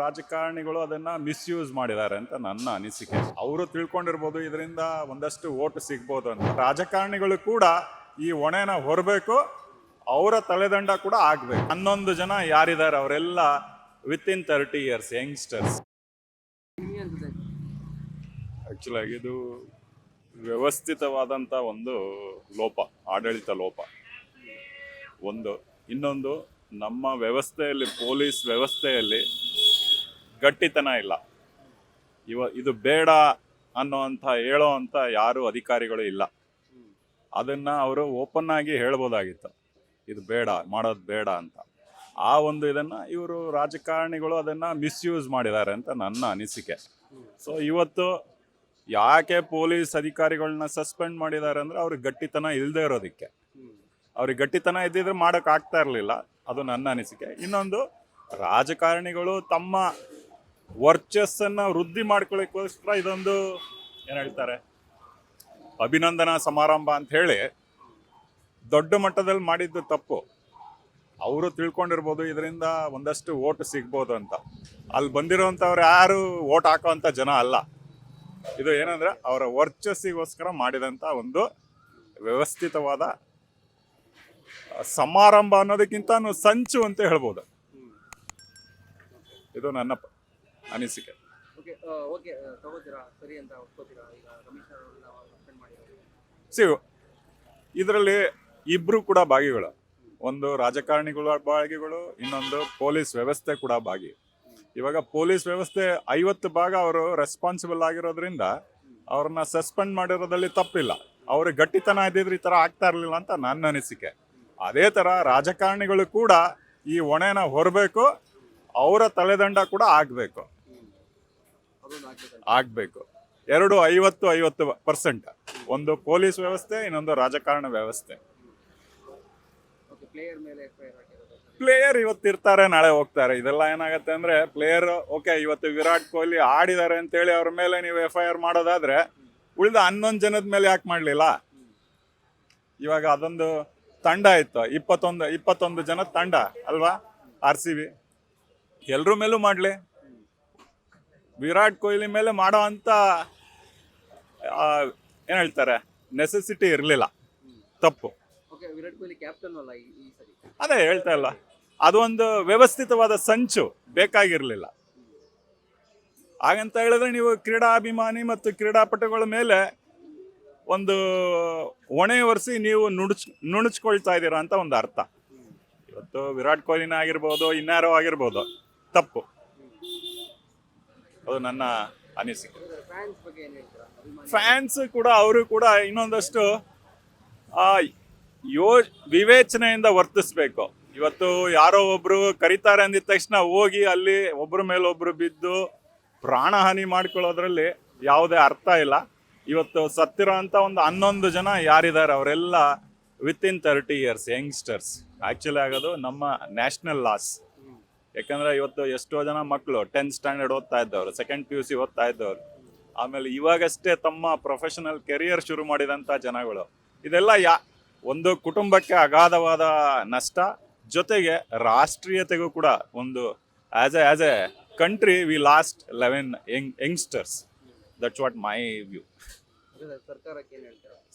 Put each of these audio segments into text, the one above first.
ರಾಜಕಾರಣಿಗಳು ಅದನ್ನ ಮಿಸ್ಯೂಸ್ ಮಾಡಿದ್ದಾರೆ ಅಂತ ನನ್ನ ಅನಿಸಿಕೆ. ಅವರು ತಿಳ್ಕೊಂಡಿರ್ಬೋದು ಇದರಿಂದ ಒಂದಷ್ಟು ಓಟ್ ಸಿಗ್ಬೋದು ಅಂತ. ರಾಜಕಾರಣಿಗಳು ಕೂಡ ಈ ಹೊಣೆನ ಹೊರಬೇಕು, ಅವರ ತಲೆದಂಡ ಕೂಡ ಆಗ್ಬೇಕು. 11 ಜನ ಯಾರಿದ್ದಾರೆ ಅವರೆಲ್ಲ ವಿತಿನ್ 30 years ಯಂಗ್ಸ್ಟರ್ಸ್. ಆಕ್ಚುಲಿ ಆಗಿ ಇದು ವ್ಯವಸ್ಥಿತವಾದಂಥ ಒಂದು ಲೋಪ, ಆಡಳಿತ ಲೋಪ ಒಂದು. ಇನ್ನೊಂದು, ನಮ್ಮ ವ್ಯವಸ್ಥೆಯಲ್ಲಿ, ಪೊಲೀಸ್ ವ್ಯವಸ್ಥೆಯಲ್ಲಿ ಗಟ್ಟಿತನ ಇಲ್ಲ. ಇದು ಬೇಡ ಹೇಳೋ ಅಂತ ಯಾರು ಅಧಿಕಾರಿಗಳು ಇಲ್ಲ. ಅದನ್ನ ಅವರು ಓಪನ್ ಆಗಿ ಹೇಳ್ಬೋದಾಗಿತ್ತು, ಇದು ಬೇಡ, ಮಾಡೋದು ಬೇಡ ಅಂತ. ಆ ಒಂದು ಇದನ್ನ ಇವರು ರಾಜಕಾರಣಿಗಳು ಅದನ್ನ ಮಿಸ್ಯೂಸ್ ಮಾಡಿದ್ದಾರೆ ಅಂತ ನನ್ನ ಅನಿಸಿಕೆ. ಸೊ ಇವತ್ತು ಯಾಕೆ ಪೊಲೀಸ್ ಅಧಿಕಾರಿಗಳನ್ನ ಸಸ್ಪೆಂಡ್ ಮಾಡಿದ್ದಾರೆ ಅಂದ್ರೆ ಅವ್ರಿಗೆ ಗಟ್ಟಿತನ ಇಲ್ಲದೆ ಇರೋದಕ್ಕೆ. ಅವ್ರಿಗೆ ಗಟ್ಟಿತನ ಇದ್ದಿದ್ರೆ ಮಾಡೋಕೆ ಆಗ್ತಾ ಇರಲಿಲ್ಲ, ಅದು ನನ್ನ ಅನಿಸಿಕೆ. ಇನ್ನೊಂದು, ರಾಜಕಾರಣಿಗಳು ತಮ್ಮ ವರ್ಚಸ್ಸನ್ನು ವೃದ್ಧಿ ಮಾಡ್ಕೊಳ್ಳೋಕ್ಕೋಸ್ಕರ ಇದೊಂದು ಏನು ಹೇಳ್ತಾರೆ, ಅಭಿನಂದನಾ ಸಮಾರಂಭ ಅಂತ ಹೇಳಿ ದೊಡ್ಡ ಮಟ್ಟದಲ್ಲಿ ಮಾಡಿದ್ದು ತಪ್ಪು. ಅವರು ತಿಳ್ಕೊಂಡಿರ್ಬೋದು ಇದರಿಂದ ಒಂದಷ್ಟು ಓಟ್ ಸಿಗ್ಬೋದು ಅಂತ. ಅಲ್ಲಿ ಬಂದಿರೋಂಥವ್ರು ಯಾರು ಓಟ್ ಹಾಕೋವಂಥ ಜನ ಅಲ್ಲ. ಇದು ಏನಂದ್ರೆ ಅವರ ವರ್ಚಸ್ಸಿಗೋಸ್ಕರ ಮಾಡಿದಂಥ ಒಂದು ವ್ಯವಸ್ಥಿತವಾದ ಸಮಾರಂಭ ಅನ್ನೋದಕ್ಕಿಂತ ಸಂಚು ಅಂತ ಹೇಳ್ಬೋದು. ಇದು ನನ್ನ ಅನಿಸಿಕೆ. ಇದರಲ್ಲಿ ಇಬ್ರು ಕೂಡ ಭಾಗಿಗಳು. ಒಂದು ರಾಜಕಾರಣಿಗಳ ಭಾಗಿಗಳು, ಇನ್ನೊಂದು ಪೊಲೀಸ್ ವ್ಯವಸ್ಥೆ ಕೂಡ ಭಾಗಿ. ಇವಾಗ ಪೊಲೀಸ್ ವ್ಯವಸ್ಥೆ 50 ಭಾಗ ಅವರು ರೆಸ್ಪಾನ್ಸಿಬಲ್ ಆಗಿರೋದ್ರಿಂದ ಅವ್ರನ್ನ ಸಸ್ಪೆಂಡ್ ಮಾಡಿರೋದ್ರಲ್ಲಿ ತಪ್ಪಿಲ್ಲ. ಅವ್ರಿಗೆ ಗಟ್ಟಿತನ ಇದ್ದಿದ್ರೆ ಈ ಥರ ಆಗ್ತಾ ಇರಲಿಲ್ಲ ಅಂತ ನನ್ನ ಅನಿಸಿಕೆ. ಅದೇ ಥರ ರಾಜಕಾರಣಿಗಳು ಕೂಡ ಈ ಹೊಣೆನ ಹೊರಬೇಕು, ಅವರ ತಲೆದಂಡ ಕೂಡ ಆಗಬೇಕು. ಎರಡು 50-50%. ಒಂದು ಪೊಲೀಸ್ ವ್ಯವಸ್ಥೆ, ಇನ್ನೊಂದು ರಾಜಕಾರಣ ವ್ಯವಸ್ಥೆ. ಪ್ಲೇಯರ್ ಇವತ್ತು ಇರ್ತಾರೆ, ನಾಳೆ ಹೋಗ್ತಾರೆ. ಇದೆಲ್ಲ ಏನಾಗುತ್ತೆ ಅಂದ್ರೆ, ಪ್ಲೇಯರ್ ಓಕೆ ಇವತ್ತು ವಿರಾಟ್ ಕೊಹ್ಲಿ ಆಡಿದ್ದಾರೆ ಅಂತೇಳಿ ಅವ್ರ ಮೇಲೆ ನೀವು FIR ಮಾಡೋದಾದ್ರೆ ಉಳಿದ 11 ಜನದ ಮೇಲೆ ಯಾಕೆ ಮಾಡಲಿಲ್ಲ? ಇವಾಗ ಅದೊಂದು ತಂಡ ಇತ್ತು, 21 ಜನ ತಂಡ ಅಲ್ವಾ RCB. ಎಲ್ರ ಮೇಲೂ ಮಾಡಲಿ. ವಿರಾಟ್ ಕೊಹ್ಲಿ ಮೇಲೆ ಮಾಡೋ ಅಂತ ಏನು ಹೇಳ್ತಾರೆ, ನೆಸೆಸಿಟಿ ಇರಲಿಲ್ಲ, ತಪ್ಪು. ಅದೇ ಹೇಳ್ತಾ ಇಲ್ಲ, ಅದೊಂದು ವ್ಯವಸ್ಥಿತವಾದ ಸಂಚು ಬೇಕಾಗಿರ್ಲಿಲ್ಲ. ಹಾಗಂತ ಹೇಳಿದ್ರೆ ನೀವು ಕ್ರೀಡಾಭಿಮಾನಿ ಮತ್ತು ಕ್ರೀಡಾಪಟುಗಳ ಮೇಲೆ ಒಂದು ಹೊಣೆ ಹೊರಿಸಿ ನೀವು ನುಣುಚ್ಕೊಳ್ತಾ ಇದ್ದೀರಾ ಅಂತ ಒಂದು ಅರ್ಥ. ಇವತ್ತು ವಿರಾಟ್ ಕೊಹ್ಲಿನ ಆಗಿರ್ಬೋದು, ಇನ್ಯಾರೋ ಆಗಿರ್ಬೋದು, ತಪ್ಪು. ಅದು ನನ್ನ ಅನಿಸಿಕೆ. ಫ್ಯಾನ್ಸ್ ಕೂಡ ಅವರು ಕೂಡ ಇನ್ನೊಂದಷ್ಟು ವಿವೇಚನೆಯಿಂದ ವರ್ತಿಸ್ಬೇಕು. ಇವತ್ತು ಯಾರೋ ಒಬ್ರು ಕರೀತಾರೆ ಅಂದಿದ ತಕ್ಷಣ ಹೋಗಿ ಅಲ್ಲಿ ಒಬ್ರ ಮೇಲೆ ಒಬ್ರು ಬಿದ್ದು ಪ್ರಾಣಹಾನಿ ಮಾಡ್ಕೊಳ್ಳೋದ್ರಲ್ಲಿ ಯಾವುದೇ ಅರ್ಥ ಇಲ್ಲ. ಇವತ್ತು ಸತ್ತಿರೋ ಅಂತ ಒಂದು 11 ಜನ ಯಾರಿದ್ದಾರೆ ಅವರೆಲ್ಲ ವಿತಿನ್ 30 years ಯಂಗ್ಸ್ಟರ್ಸ್. ಆಕ್ಚುಲಿ ಆಗೋದು ನಮ್ಮ ನ್ಯಾಷನಲ್ ಲಾಸ್. ಯಾಕಂದ್ರೆ ಇವತ್ತು ಎಷ್ಟೋ ಜನ ಮಕ್ಕಳು 10th ಸ್ಟ್ಯಾಂಡರ್ಡ್ ಓದ್ತಾ ಇದ್ದವ್ರು, 2nd PUC ಓದ್ತಾ ಇದ್ದವ್ರು, ಆಮೇಲೆ ಇವಾಗಷ್ಟೇ ತಮ್ಮ ಪ್ರೊಫೆಷನಲ್ ಕೆರಿಯರ್ ಶುರು ಮಾಡಿದಂಥ ಜನಗಳು. ಇದೆಲ್ಲ ಒಂದು ಕುಟುಂಬಕ್ಕೆ ಅಗಾಧವಾದ ನಷ್ಟ, ಜೊತೆಗೆ ರಾಷ್ಟ್ರೀಯತೆಗೂ ಕೂಡ ಒಂದು as A country V last 11 youngsters. That's what my view.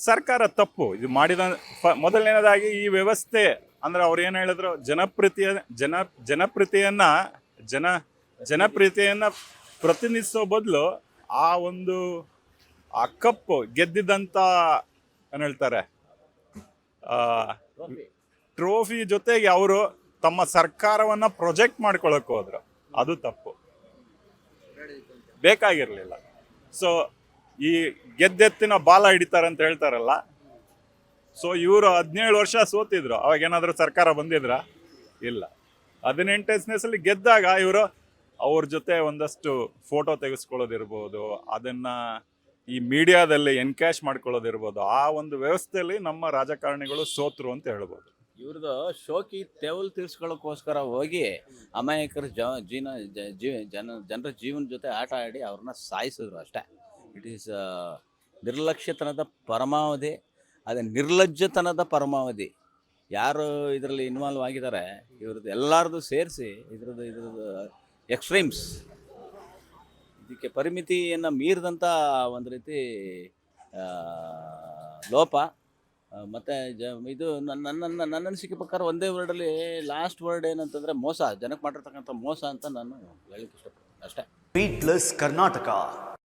ಸರ್ಕಾರ ತಪ್ಪು ಇದು ಮಾಡಿದ. ಮೊದಲನೇದಾಗಿ ಈ ವ್ಯವಸ್ಥೆ ಅಂದ್ರೆ ಅವ್ರು ಏನು ಹೇಳಿದ್ರು, ಜನಪ್ರಿಯತೆಯನ್ನ ಪ್ರತಿನಿಧಿಸೋ ಬದಲು ಆ ಕಪ್ಪು ಗೆದ್ದಿದ್ದಂಥ ಏನು ಹೇಳ್ತಾರೆ ಟ್ರೋಫಿ ಜೊತೆಗೆ ಅವರು ತಮ್ಮ ಸರ್ಕಾರವನ್ನ ಪ್ರೊಜೆಕ್ಟ್ ಮಾಡ್ಕೊಳಕ್ ಹೋದ್ರು. ಅದು ತಪ್ಪು, ಬೇಕಾಗಿರ್ಲಿಲ್ಲ. ಸೊ ಈ ಗೆದ್ದೆತ್ತಿನ ಬಾಲ ಹಿಡಿತಾರೆ ಅಂತ ಹೇಳ್ತಾರಲ್ಲ, ಸೊ ಇವರು 17 ವರ್ಷ ಸೋತಿದ್ರು. ಅವಾಗ ಏನಾದ್ರು ಸರ್ಕಾರ ಬಂದಿದ್ರ? ಇಲ್ಲ. 18ನೇ ಗೆದ್ದಾಗ ಇವರು ಅವ್ರ ಜೊತೆ ಒಂದಷ್ಟು ಫೋಟೋ ತೆಗೆಸ್ಕೊಳ್ಳೋದಿರ್ಬೋದು, ಅದನ್ನ ಈ ಮೀಡಿಯಾದಲ್ಲಿ ಎನ್ಕ್ಯಾಶ್ ಮಾಡ್ಕೊಳ್ಳೋದಿರ್ಬೋದು. ಆ ಒಂದು ವ್ಯವಸ್ಥೆಯಲ್ಲಿ ನಮ್ಮ ರಾಜಕಾರಣಿಗಳು ಸೋತ್ರು ಅಂತ ಹೇಳ್ಬೋದು. ಇವ್ರದ್ದು ಶೋಕಿ ತೆವಲ್ ತೀರ್ಸ್ಕೊಳ್ಳೋಕ್ಕೋಸ್ಕರ ಹೋಗಿ ಅಮಾಯಕರ ಜನರ ಜೀವನ ಜೊತೆ ಆಟ ಆಡಿ ಅವ್ರನ್ನ ಸಾಯಿಸಿದ್ರು ಅಷ್ಟೇ. ಇಟ್ ಈಸ್ ನಿರ್ಲಕ್ಷ್ಯತನದ ಪರಮಾವಧಿ, ಅದೇ ನಿರ್ಲಜ್ಜತನದ ಪರಮಾವಧಿ. ಯಾರು ಇದರಲ್ಲಿ ಇನ್ವಾಲ್ವ್ ಆಗಿದ್ದಾರೆ ಇವ್ರದ್ದು ಎಲ್ಲರದು ಸೇರಿಸಿ ಇದ್ರದ್ದು ಎಕ್ಸ್ಟ್ರೀಮ್ಸ್. ಇದಕ್ಕೆ ಪರಿಮಿತಿಯನ್ನು ಮೀರಿದಂಥ ಒಂದು ರೀತಿ ಆ, ಲೋಪ. ಮತ್ತು ಇದು ನನ್ನ ಅನಿಸಿಕೆ ಪ್ರಕಾರ ಒಂದೇ ವರ್ಡಲ್ಲಿ ಲಾಸ್ಟ್ ವರ್ಡ್ ಏನಂತಂದರೆ ಮೋಸ, ಜನಕ್ಕೆ ಮಾಡಿರ್ತಕ್ಕಂಥ ಮೋಸ ಅಂತ ನಾನು ಹೇಳಲಿಕ್ಕೆ ಇಷ್ಟಪಡ್ತೀನಿ ಅಷ್ಟೇ. Beat plus Karnataka.